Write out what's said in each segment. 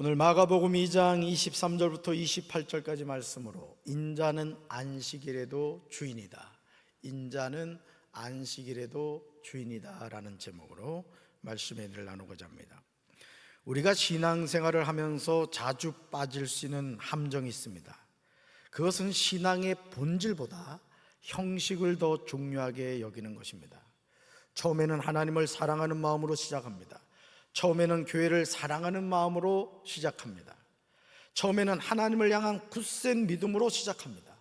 오늘 마가복음 2장 23절부터 28절까지 말씀으로 인자는 안식일에도 주인이다, 인자는 안식일에도 주인이다 라는 제목으로 말씀의 은혜를 나누고자 합니다. 우리가 신앙생활을 하면서 자주 빠질 수 있는 함정이 있습니다. 그것은 신앙의 본질보다 형식을 더 중요하게 여기는 것입니다. 처음에는 하나님을 사랑하는 마음으로 시작합니다. 처음에는 교회를 사랑하는 마음으로 시작합니다. 처음에는 하나님을 향한 굳센 믿음으로 시작합니다.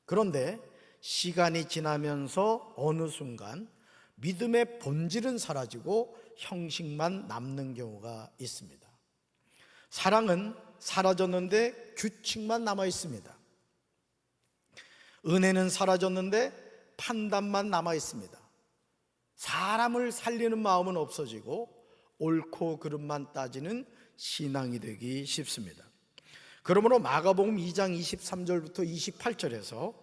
그런데 시간이 지나면서 어느 순간 믿음의 본질은 사라지고 형식만 남는 경우가 있습니다. 사랑은 사라졌는데 규칙만 남아 있습니다. 은혜는 사라졌는데 판단만 남아 있습니다. 사람을 살리는 마음은 없어지고 옳고 그름만 따지는 신앙이 되기 쉽습니다. 그러므로 마가복음 2장 23절부터 28절에서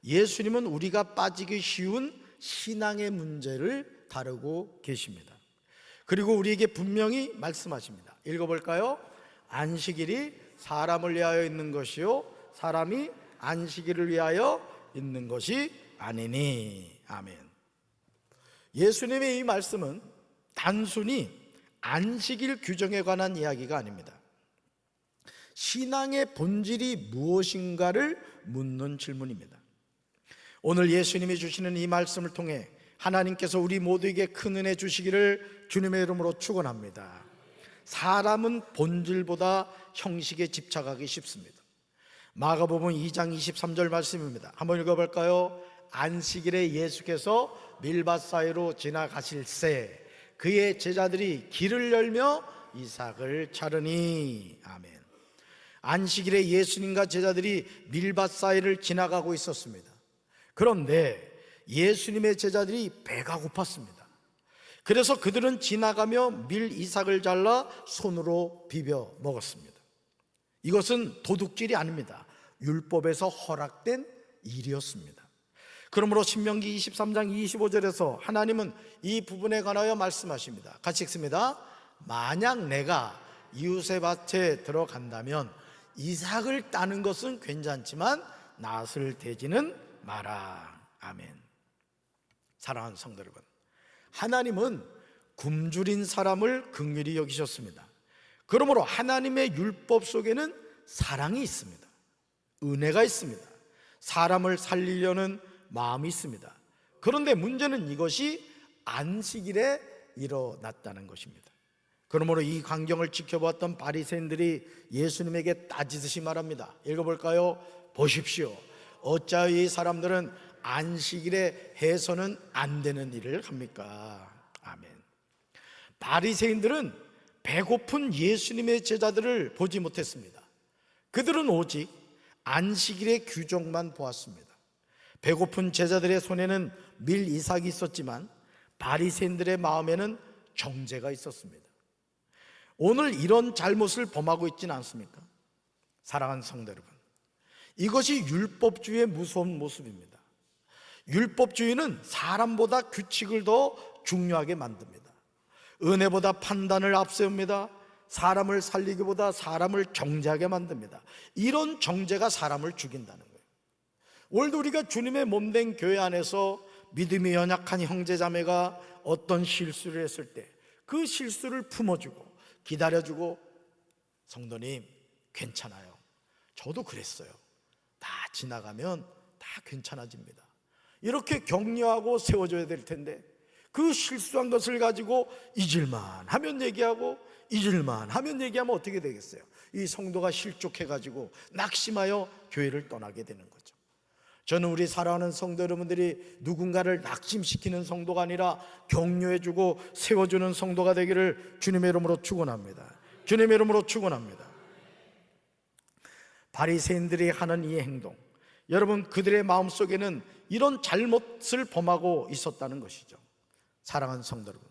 예수님은 우리가 빠지기 쉬운 신앙의 문제를 다루고 계십니다. 그리고 우리에게 분명히 말씀하십니다. 읽어볼까요? 안식일이 사람을 위하여 있는 것이요 사람이 안식일을 위하여 있는 것이 아니니. 아멘. 예수님의 이 말씀은 단순히 안식일 규정에 관한 이야기가 아닙니다. 신앙의 본질이 무엇인가를 묻는 질문입니다. 오늘 예수님이 주시는 이 말씀을 통해 하나님께서 우리 모두에게 큰 은혜 주시기를 주님의 이름으로 축원합니다. 사람은 본질보다 형식에 집착하기 쉽습니다. 마가복음 2장 23절 말씀입니다. 한번 읽어볼까요? 안식일에 예수께서 밀밭 사이로 지나가실새 그의 제자들이 길을 열며 이삭을 자르니. 아멘. 안식일에 예수님과 제자들이 밀밭 사이를 지나가고 있었습니다. 그런데 예수님의 제자들이 배가 고팠습니다. 그래서 그들은 지나가며 밀 이삭을 잘라 손으로 비벼 먹었습니다. 이것은 도둑질이 아닙니다. 율법에서 허락된 일이었습니다. 그러므로 신명기 23장 25절에서 하나님은 이 부분에 관하여 말씀하십니다. 같이 읽습니다. 만약 내가 이웃의 밭에 들어간다면 이삭을 따는 것은 괜찮지만 낫을 대지는 마라. 아멘. 사랑하는 성도 여러분, 하나님은 굶주린 사람을 긍휼히 여기셨습니다. 그러므로 하나님의 율법 속에는 사랑이 있습니다. 은혜가 있습니다. 사람을 살리려는 마음이 있습니다. 그런데 문제는 이것이 안식일에 일어났다는 것입니다. 그러므로 이 광경을 지켜보았던 바리새인들이 예수님에게 따지듯이 말합니다. 읽어볼까요? 보십시오. 어찌하여 이 사람들은 안식일에 해서는 안 되는 일을 합니까? 아멘. 바리새인들은 배고픈 예수님의 제자들을 보지 못했습니다. 그들은 오직 안식일의 규정만 보았습니다. 배고픈 제자들의 손에는 밀 이삭이 있었지만 바리새인들의 마음에는 정죄가 있었습니다. 오늘 이런 잘못을 범하고 있지는 않습니까? 사랑하는 성도 여러분, 이것이 율법주의의 무서운 모습입니다. 율법주의는 사람보다 규칙을 더 중요하게 만듭니다. 은혜보다 판단을 앞세웁니다. 사람을 살리기보다 사람을 정죄하게 만듭니다. 이런 정죄가 사람을 죽인다는 거예요. 오늘도 우리가 주님의 몸된 교회 안에서 믿음이 연약한 형제자매가 어떤 실수를 했을 때 그 실수를 품어주고 기다려주고, 성도님 괜찮아요, 저도 그랬어요, 다 지나가면 다 괜찮아집니다, 이렇게 격려하고 세워줘야 될 텐데 그 실수한 것을 가지고 잊을만 하면 얘기하고 잊을만 하면 얘기하면 어떻게 되겠어요? 이 성도가 실족해가지고 낙심하여 교회를 떠나게 되는 거죠. 저는 우리 사랑하는 성도 여러분들이 누군가를 낙심시키는 성도가 아니라 격려해주고 세워주는 성도가 되기를 주님의 이름으로 축원합니다. 주님의 이름으로 축원합니다. 바리새인들이 하는 이 행동, 여러분 그들의 마음속에는 이런 잘못을 범하고 있었다는 것이죠. 사랑하는 성도 여러분,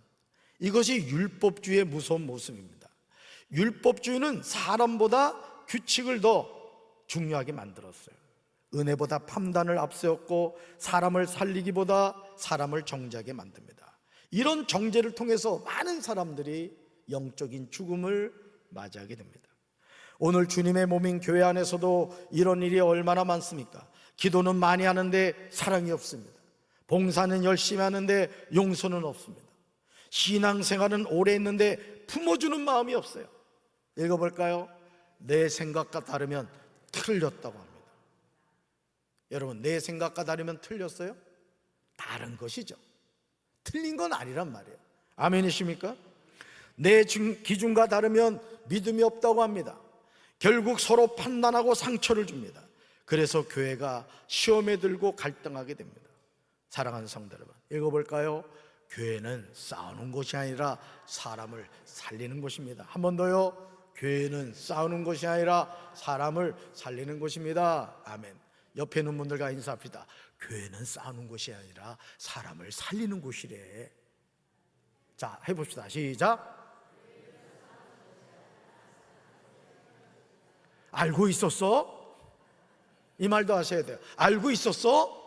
이것이 율법주의의 무서운 모습입니다. 율법주의는 사람보다 규칙을 더 중요하게 만들었어요. 은혜보다 판단을 앞세웠고 사람을 살리기보다 사람을 정죄하게 만듭니다. 이런 정죄를 통해서 많은 사람들이 영적인 죽음을 맞이하게 됩니다. 오늘 주님의 몸인 교회 안에서도 이런 일이 얼마나 많습니까? 기도는 많이 하는데 사랑이 없습니다. 봉사는 열심히 하는데 용서는 없습니다. 신앙생활은 오래 했는데 품어주는 마음이 없어요. 읽어볼까요? 내 생각과 다르면 틀렸다고 합니다. 여러분, 내 생각과 다르면 틀렸어요? 다른 것이죠. 틀린 건 아니란 말이에요. 아멘이십니까? 내 기준과 다르면 믿음이 없다고 합니다. 결국 서로 판단하고 상처를 줍니다. 그래서 교회가 시험에 들고 갈등하게 됩니다. 사랑하는 성도 여러분, 읽어볼까요? 교회는 싸우는 것이 아니라 사람을 살리는 것입니다. 한 번 더요. 교회는 싸우는 것이 아니라 사람을 살리는 것입니다. 아멘. 옆에 있는 분들과 인사합시다. 교회는 싸우는 것이 아니라 사람을 살리는 곳이래. 자, 해봅시다. 시작. 알고 있었어? 이 말도 하셔야 돼요. 알고 있었어?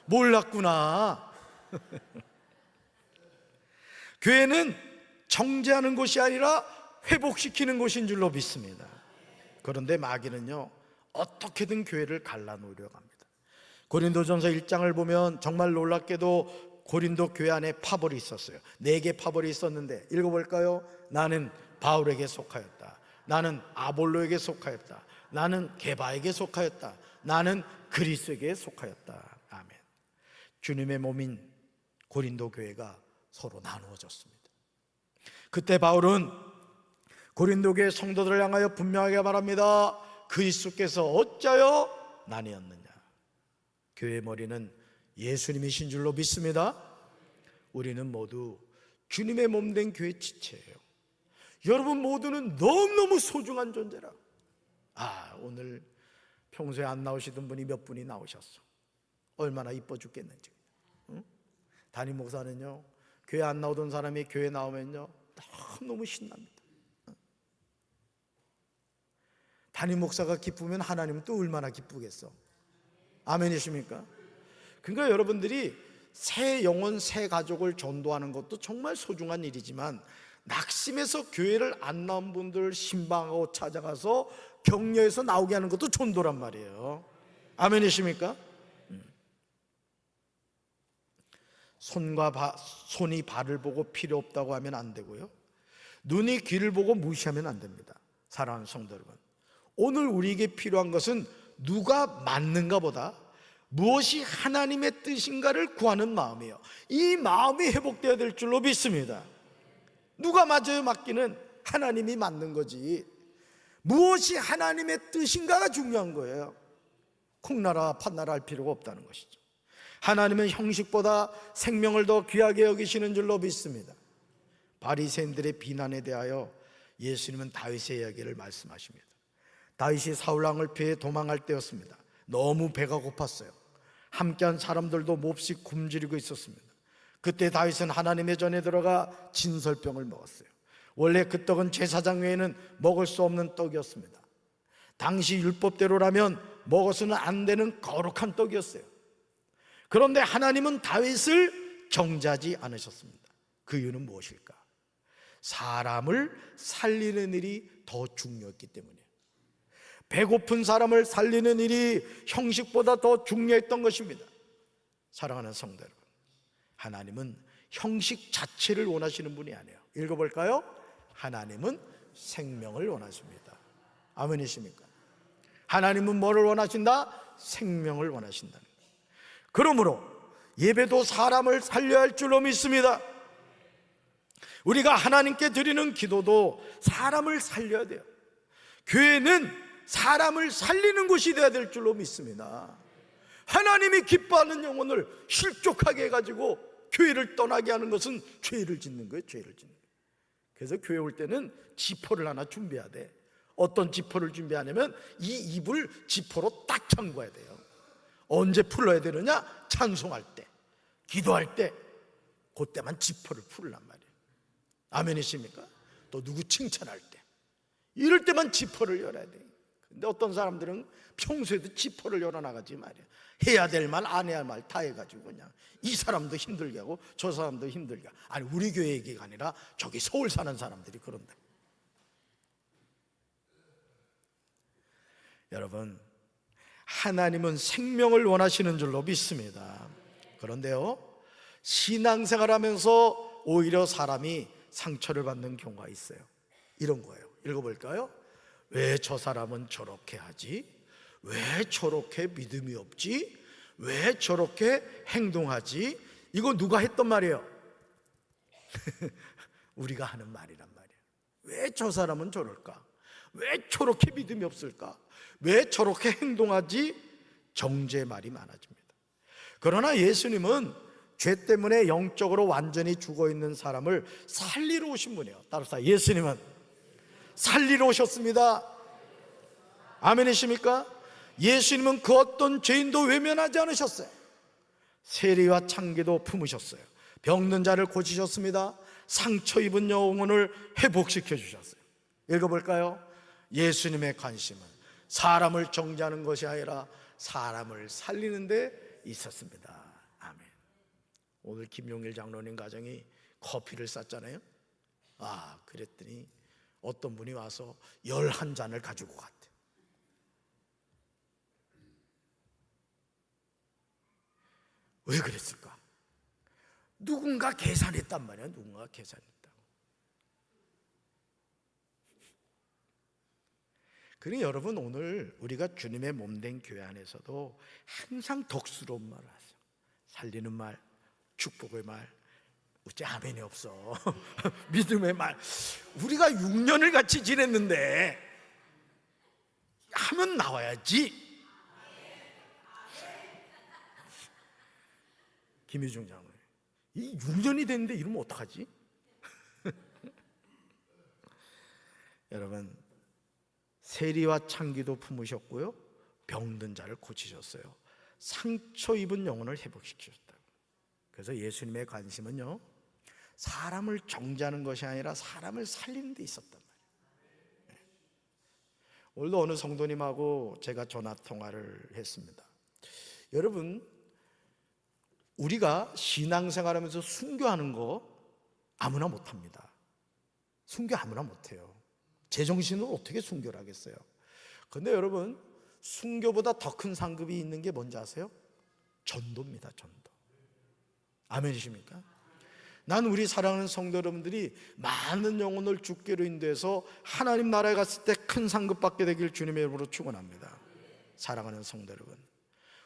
몰랐구나. 교회는 정죄하는 곳이 아니라 회복시키는 곳인 줄로 믿습니다. 그런데 마귀는요, 어떻게든 교회를 갈라놓으려고 합니다. 고린도전서 1장을 보면 정말 놀랍게도 고린도 교회 안에 파벌이 있었어요. 4개 파벌이 있었는데 읽어볼까요? 나는 바울에게 속하였다. 나는 아볼로에게 속하였다. 나는 게바에게 속하였다. 나는 그리스에게 속하였다. 아멘. 주님의 몸인 고린도 교회가 서로 나누어졌습니다. 그때 바울은 고린도 교회 성도들을 향하여 분명하게 말합니다. 그리스도께서 어찌하여 나뉘었느냐. 교회의 머리는 예수님이신 줄로 믿습니다. 우리는 모두 주님의 몸된 교회 지체예요. 여러분 모두는 너무너무 소중한 존재라. 오늘 평소에 안 나오시던 분이 몇 분이 나오셨어. 얼마나 이뻐 죽겠는지. 응? 담임 목사는요, 교회 안 나오던 사람이 교회 나오면요 너무 신납니다. 담임 목사가 기쁘면 하나님은 또 얼마나 기쁘겠어. 아멘이십니까? 그러니까 여러분들이 새 영혼, 새 가족을 전도하는 것도 정말 소중한 일이지만 낙심해서 교회를 안 나온 분들 신방하고 찾아가서 격려해서 나오게 하는 것도 전도란 말이에요. 아멘이십니까? 손이 발을 보고 필요 없다고 하면 안 되고요, 눈이 귀를 보고 무시하면 안 됩니다. 사랑하는 성도 여러분, 오늘 우리에게 필요한 것은 누가 맞는가 보다 무엇이 하나님의 뜻인가를 구하는 마음이에요. 이 마음이 회복되어야 될 줄로 믿습니다. 누가 맞아요? 맞기는 하나님이 맞는 거지, 무엇이 하나님의 뜻인가가 중요한 거예요. 콩나라 팥나라 할 필요가 없다는 것이죠. 하나님은 형식보다 생명을 더 귀하게 여기시는 줄로 믿습니다. 바리새인들의 비난에 대하여 예수님은 다윗의 이야기를 말씀하십니다. 다윗이 사울왕을 피해 도망할 때였습니다. 너무 배가 고팠어요. 함께한 사람들도 몹시 굶주리고 있었습니다. 그때 다윗은 하나님의 전에 들어가 진설병을 먹었어요. 원래 그 떡은 제사장 외에는 먹을 수 없는 떡이었습니다. 당시 율법대로라면 먹어서는 안 되는 거룩한 떡이었어요. 그런데 하나님은 다윗을 정죄하지 않으셨습니다. 그 이유는 무엇일까? 사람을 살리는 일이 더 중요했기 때문이에요. 배고픈 사람을 살리는 일이 형식보다 더 중요했던 것입니다. 사랑하는 성도 여러분, 하나님은 형식 자체를 원하시는 분이 아니에요. 읽어볼까요? 하나님은 생명을 원하십니다. 아멘이십니까? 하나님은 뭐를 원하신다? 생명을 원하신다는 거예요. 그러므로 예배도 사람을 살려야 할 줄로 믿습니다. 우리가 하나님께 드리는 기도도 사람을 살려야 돼요. 교회는 사람을 살리는 곳이 되어야 될 줄로 믿습니다. 하나님이 기뻐하는 영혼을 실족하게 해가지고 교회를 떠나게 하는 것은 죄를 짓는 거예요. 죄를 짓는 거예요. 그래서 교회 올 때는 지퍼를 하나 준비해야 돼. 어떤 지퍼를 준비하냐면 이 입을 지퍼로 딱 잠궈야 돼요. 언제 풀어야 되느냐? 찬송할 때, 기도할 때, 그때만 지퍼를 풀란 말이에요. 아멘이십니까? 또 누구 칭찬할 때, 이럴 때만 지퍼를 열어야 돼요. 근데 어떤 사람들은 평소에도 지퍼를 열어나가지 말이야. 해야 될 말 안 해야 할 말 다 해가지고 그냥 이 사람도 힘들게 하고 저 사람도 힘들게 하고. 아니, 우리 교회 얘기가 아니라 저기 서울 사는 사람들이 그런데 여러분, 하나님은 생명을 원하시는 줄로 믿습니다. 그런데요, 신앙생활 하면서 오히려 사람이 상처를 받는 경우가 있어요. 이런 거예요. 읽어볼까요? 왜 저 사람은 저렇게 하지? 왜 저렇게 믿음이 없지? 왜 저렇게 행동하지? 이거 누가 했던 말이에요? 우리가 하는 말이란 말이에요. 왜 저 사람은 저럴까? 왜 저렇게 믿음이 없을까? 왜 저렇게 행동하지? 정죄의 말이 많아집니다. 그러나 예수님은 죄 때문에 영적으로 완전히 죽어있는 사람을 살리러 오신 분이에요. 따라서 예수님은 살리러 오셨습니다. 아멘이십니까? 예수님은 그 어떤 죄인도 외면하지 않으셨어요. 세리와 창기도 품으셨어요. 병든 자를 고치셨습니다. 상처 입은 영혼을 회복시켜 주셨어요. 읽어볼까요? 예수님의 관심은 사람을 정죄하는 것이 아니라 사람을 살리는 데 있었습니다. 아멘. 오늘 김용일 장로님 가정이 커피를 쌌잖아요. 그랬더니 어떤 분이 와서 11잔을 가지고 갔대. 왜 그랬을까? 누군가 계산했단 말이야. 누군가 계산했다고. 그러니 여러분, 오늘 우리가 주님의 몸된 교회 안에서도 항상 덕스러운 말을 하세요. 살리는 말, 축복의 말, 어째 아멘이 없어. 믿음의 말. 우리가 6년을 같이 지냈는데 하면 나와야지. 김유중 장로님, 이 6년이 됐는데 이러면 어떡하지? 여러분, 세리와 창기도 품으셨고요, 병든 자를 고치셨어요. 상처 입은 영혼을 회복시키셨다고. 그래서 예수님의 관심은요, 사람을 정죄하는 것이 아니라 사람을 살리는 데 있었단 말이에요. 오늘도 어느 성도님하고 제가 전화 통화를 했습니다. 여러분, 우리가 신앙생활하면서 순교하는 거 아무나 못합니다. 순교 아무나 못해요. 제정신으로 어떻게 순교를 하겠어요? 그런데 여러분, 순교보다 더 큰 상급이 있는 게 뭔지 아세요? 전도입니다. 전도. 아멘이십니까? 난 우리 사랑하는 성도 여러분들이 많은 영혼을 주께로 인도해서 하나님 나라에 갔을 때 큰 상급 받게 되길 주님의 이름으로 축원합니다. 사랑하는 성도 여러분,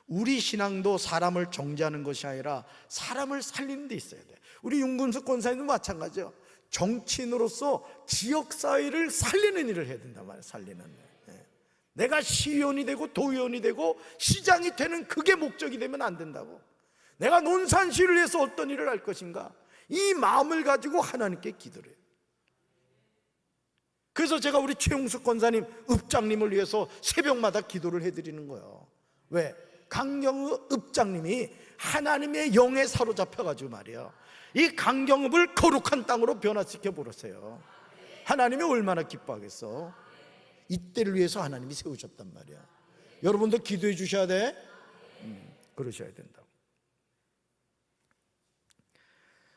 우리 신앙도 사람을 정죄하는 것이 아니라 사람을 살리는 데 있어야 돼. 우리 윤금숙 권사님도 마찬가지죠. 정치인으로서 지역사회를 살리는 일을 해야 된단 말이에요. 살리는 일. 내가 시의원이 되고 도의원이 되고 시장이 되는 그게 목적이 되면 안 된다고. 내가 논산시를 위해서 어떤 일을 할 것인가, 이 마음을 가지고 하나님께 기도를 해요. 그래서 제가 우리 최용숙 권사님, 읍장님을 위해서 새벽마다 기도를 해드리는 거예요. 왜? 강경읍 읍장님이 하나님의 영에 사로잡혀가지고 말이에요, 이 강경읍을 거룩한 땅으로 변화시켜 보세요. 하나님이 얼마나 기뻐하겠어. 이때를 위해서 하나님이 세우셨단 말이야. 여러분도 기도해 주셔야 돼. 그러셔야 된다고.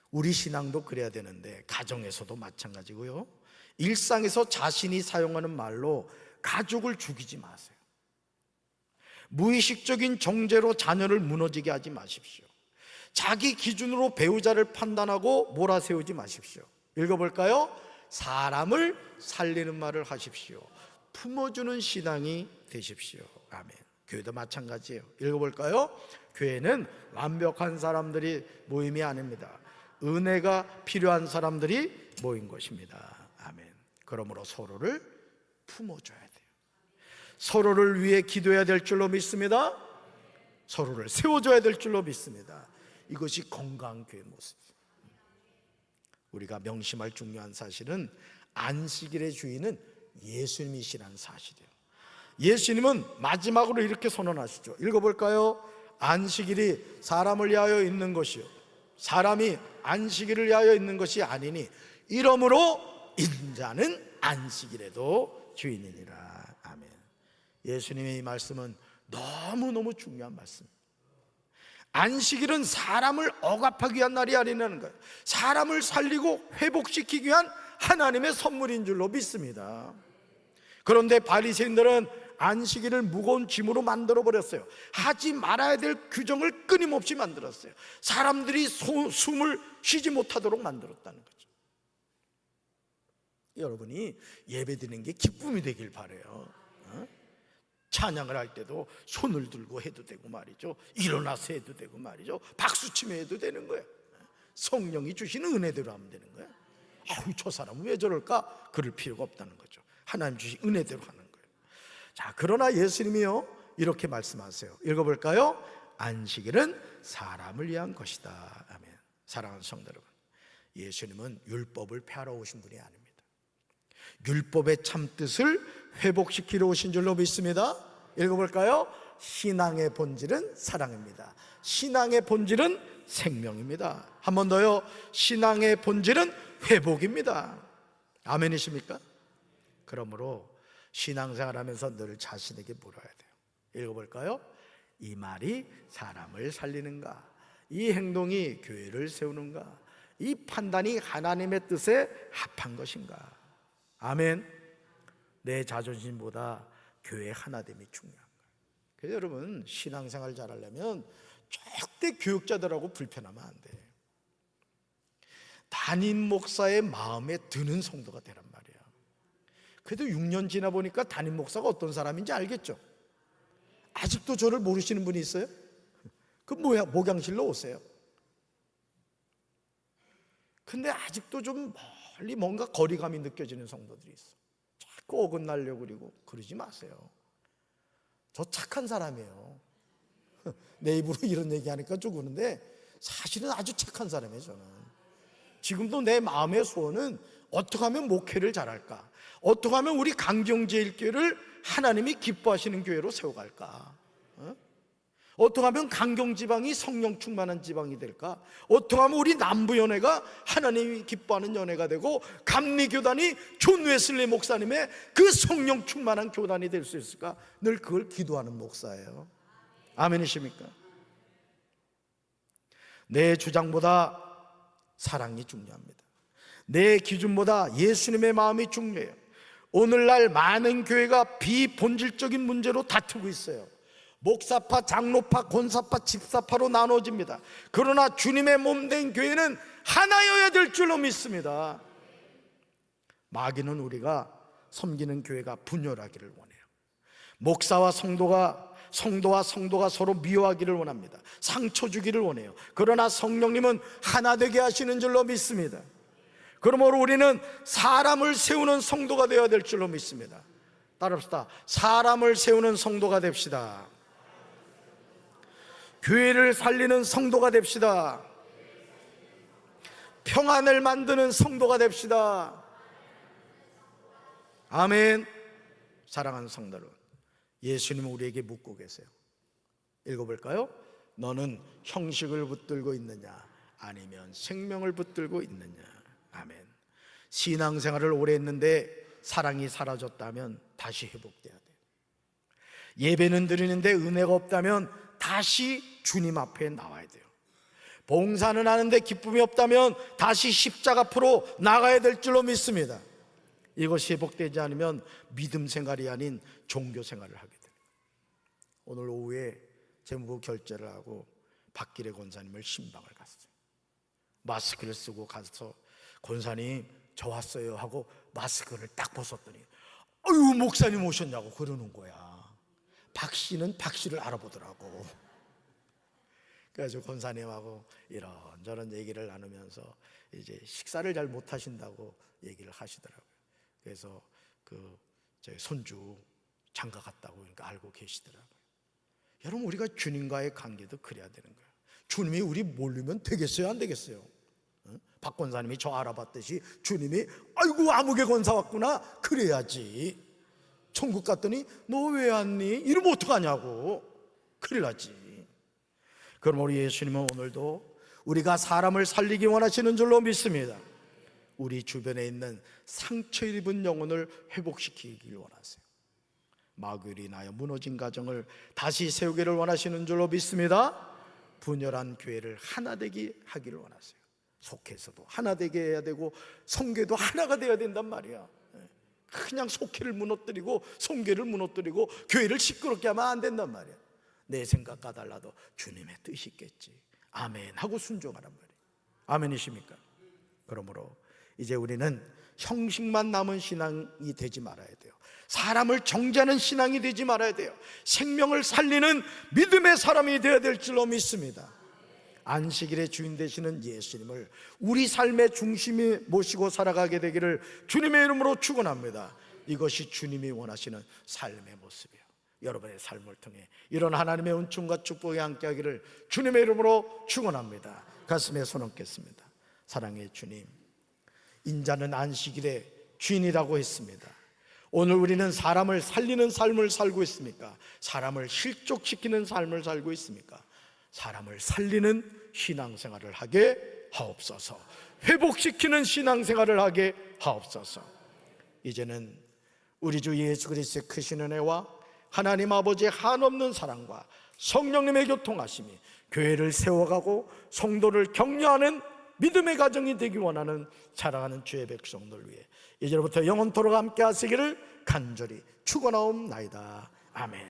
우리 신앙도 그래야 되는데 가정에서도 마찬가지고요, 일상에서 자신이 사용하는 말로 가족을 죽이지 마세요. 무의식적인 정죄로 자녀를 무너지게 하지 마십시오. 자기 기준으로 배우자를 판단하고 몰아세우지 마십시오. 읽어볼까요? 사람을 살리는 말을 하십시오. 품어주는 신앙이 되십시오. 아멘. 교회도 마찬가지예요. 읽어볼까요? 교회는 완벽한 사람들이 모임이 아닙니다. 은혜가 필요한 사람들이 모인 것입니다. 아멘. 그러므로 서로를 품어줘야 돼요. 서로를 위해 기도해야 될 줄로 믿습니다. 서로를 세워줘야 될 줄로 믿습니다. 이것이 건강한 교회 모습이에요. 우리가 명심할 중요한 사실은 안식일의 주인은 예수님이시라는 사실이에요. 예수님은 마지막으로 이렇게 선언하시죠. 읽어볼까요? 안식일이 사람을 위하여 있는 것이요, 사람이 안식일을 위하여 있는 것이 아니니 이러므로 인자는 안식일에도 주인이니라. 아멘. 예수님의 이 말씀은 너무너무 중요한 말씀입니다. 안식일은 사람을 억압하기 위한 날이 아니라는 거예요. 사람을 살리고 회복시키기 위한 하나님의 선물인 줄로 믿습니다. 그런데 바리새인들은 안식일을 무거운 짐으로 만들어 버렸어요. 하지 말아야 될 규정을 끊임없이 만들었어요. 사람들이 숨을 쉬지 못하도록 만들었다는 거죠. 여러분이 예배드리는 게 기쁨이 되길 바라요. 찬양을 할 때도 손을 들고 해도 되고 말이죠. 일어나서 해도 되고 말이죠. 박수치며 해도 되는 거예요. 성령이 주시는 은혜대로 하면 되는 거예요. 아유, 저 사람은 왜 저럴까? 그럴 필요가 없다는 거죠. 하나님 주신 은혜대로 하는 거예요. 자, 그러나 예수님이요 이렇게 말씀하세요. 읽어볼까요? 안식일은 사람을 위한 것이다. 아멘. 사랑하는 성도 여러분, 예수님은 율법을 폐하러 오신 분이 아닙니다. 율법의 참뜻을 회복시키러 오신 줄로 믿습니다. 읽어볼까요? 신앙의 본질은 사랑입니다. 신앙의 본질은 생명입니다. 한 번 더요. 신앙의 본질은 회복입니다. 아멘이십니까? 그러므로 신앙생활하면서 늘 자신에게 물어야 돼요. 읽어볼까요? 이 말이 사람을 살리는가? 이 행동이 교회를 세우는가? 이 판단이 하나님의 뜻에 합한 것인가? 아멘. 내 자존심보다 교회 하나됨이 중요한 거예요. 그래서 여러분, 신앙생활 잘하려면 절대 교육자들하고 불편하면 안 돼. 담임 목사의 마음에 드는 성도가 되란 말이야. 그래도 6년 지나 보니까 담임 목사가 어떤 사람인지 알겠죠? 아직도 저를 모르시는 분이 있어요? 그 목양실로 오세요. 근데 아직도 좀 멀리 뭔가 거리감이 느껴지는 성도들이 있어. 자꾸 어긋나려고 그러고 그러지 마세요. 저 착한 사람이에요. 내 입으로 이런 얘기하니까 좀 그런데 사실은 아주 착한 사람이에요. 저는 지금도 내 마음의 소원은 어떻게 하면 목회를 잘할까, 어떻게 하면 우리 강경제일교회를 하나님이 기뻐하시는 교회로 세워갈까, 어떻게 하면 강경지방이 성령 충만한 지방이 될까, 어떻게 하면 우리 남부연회가 하나님이 기뻐하는 연회가 되고 감리교단이 존 웨슬리 목사님의 그 성령 충만한 교단이 될 수 있을까, 늘 그걸 기도하는 목사예요. 아멘이십니까? 내 주장보다 사랑이 중요합니다. 내 기준보다 예수님의 마음이 중요해요. 오늘날 많은 교회가 비본질적인 문제로 다투고 있어요. 목사파, 장로파, 권사파, 집사파로 나눠집니다. 그러나 주님의 몸된 교회는 하나여야 될 줄로 믿습니다. 마귀는 우리가 섬기는 교회가 분열하기를 원해요. 목사와 성도가 서로 미워하기를 원합니다. 상처 주기를 원해요. 그러나 성령님은 하나 되게 하시는 줄로 믿습니다. 그러므로 우리는 사람을 세우는 성도가 되어야 될 줄로 믿습니다. 따라합시다. 사람을 세우는 성도가 됩시다. 교회를 살리는 성도가 됩시다. 평안을 만드는 성도가 됩시다. 아멘. 사랑하는 성도 여러분, 예수님은 우리에게 묻고 계세요. 읽어볼까요? 너는 형식을 붙들고 있느냐, 아니면 생명을 붙들고 있느냐. 아멘. 신앙생활을 오래 했는데 사랑이 사라졌다면 다시 회복돼야 돼요. 예배는 드리는데 은혜가 없다면 다시 주님 앞에 나와야 돼요. 봉사는 하는데 기쁨이 없다면 다시 십자가 앞으로 나가야 될 줄로 믿습니다. 이것이 회복되지 않으면 믿음 생활이 아닌 종교 생활을 하게 돼요. 오늘 오후에 재무부 결제를 하고 박기래 권사님을 신방을 갔어요. 마스크를 쓰고 가서 권사님 저 왔어요 하고 마스크를 딱 벗었더니 아유 목사님 오셨냐고 그러는 거야. 박 씨는 박 씨를 알아보더라고. 그래서 권사님하고 이런저런 얘기를 나누면서 이제 식사를 잘 못하신다고 얘기를 하시더라고요. 그래서 제 손주 장가 갔다고 그러니까 알고 계시더라고요. 여러분, 우리가 주님과의 관계도 그래야 되는 거예요. 주님이 우리 모르면 되겠어요, 안 되겠어요? 박 권사님이 저 알아봤듯이 주님이 아이고 아무개 권사 왔구나 그래야지. 천국 갔더니 너 왜 왔니? 이러면 어떡하냐고. 큰일 나지. 그럼 우리 예수님은 오늘도 우리가 사람을 살리기 원하시는 줄로 믿습니다. 우리 주변에 있는 상처 입은 영혼을 회복시키기를 원하세요. 마귀로 인하여 무너진 가정을 다시 세우기를 원하시는 줄로 믿습니다. 분열한 교회를 하나 되게 하기를 원하세요. 속해서도 하나 되게 해야 되고 성교도 하나가 되어야 된단 말이야. 그냥 속회를 무너뜨리고 성교를 무너뜨리고 교회를 시끄럽게 하면 안 된단 말이야. 내 생각과 달라도 주님의 뜻이 있겠지. 아멘 하고 순종하란 말이에요. 아멘이십니까? 그러므로 이제 우리는 형식만 남은 신앙이 되지 말아야 돼요. 사람을 정죄하는 신앙이 되지 말아야 돼요. 생명을 살리는 믿음의 사람이 되어야 될 줄로 믿습니다. 안식일의 주인 되시는 예수님을 우리 삶의 중심에 모시고 살아가게 되기를 주님의 이름으로 축원합니다. 이것이 주님이 원하시는 삶의 모습이에요. 여러분의 삶을 통해 이런 하나님의 은총과 축복이 함께하기를 주님의 이름으로 축원합니다. 가슴에 손 얹겠습니다. 사랑의 주님, 인자는 안식일의 주인이라고 했습니다. 오늘 우리는 사람을 살리는 삶을 살고 있습니까? 사람을 실족시키는 삶을 살고 있습니까? 사람을 살리는 신앙생활을 하게 하옵소서. 회복시키는 신앙생활을 하게 하옵소서. 이제는 우리 주 예수 그리스도의 크신 은혜와 하나님 아버지의 한없는 사랑과 성령님의 교통하심이 교회를 세워가고 성도를 격려하는 믿음의 가정이 되기 원하는 사랑하는 주의 백성들 위해 이제부터 영원토록 함께 하시기를 간절히 축원하옵나이다. 아멘.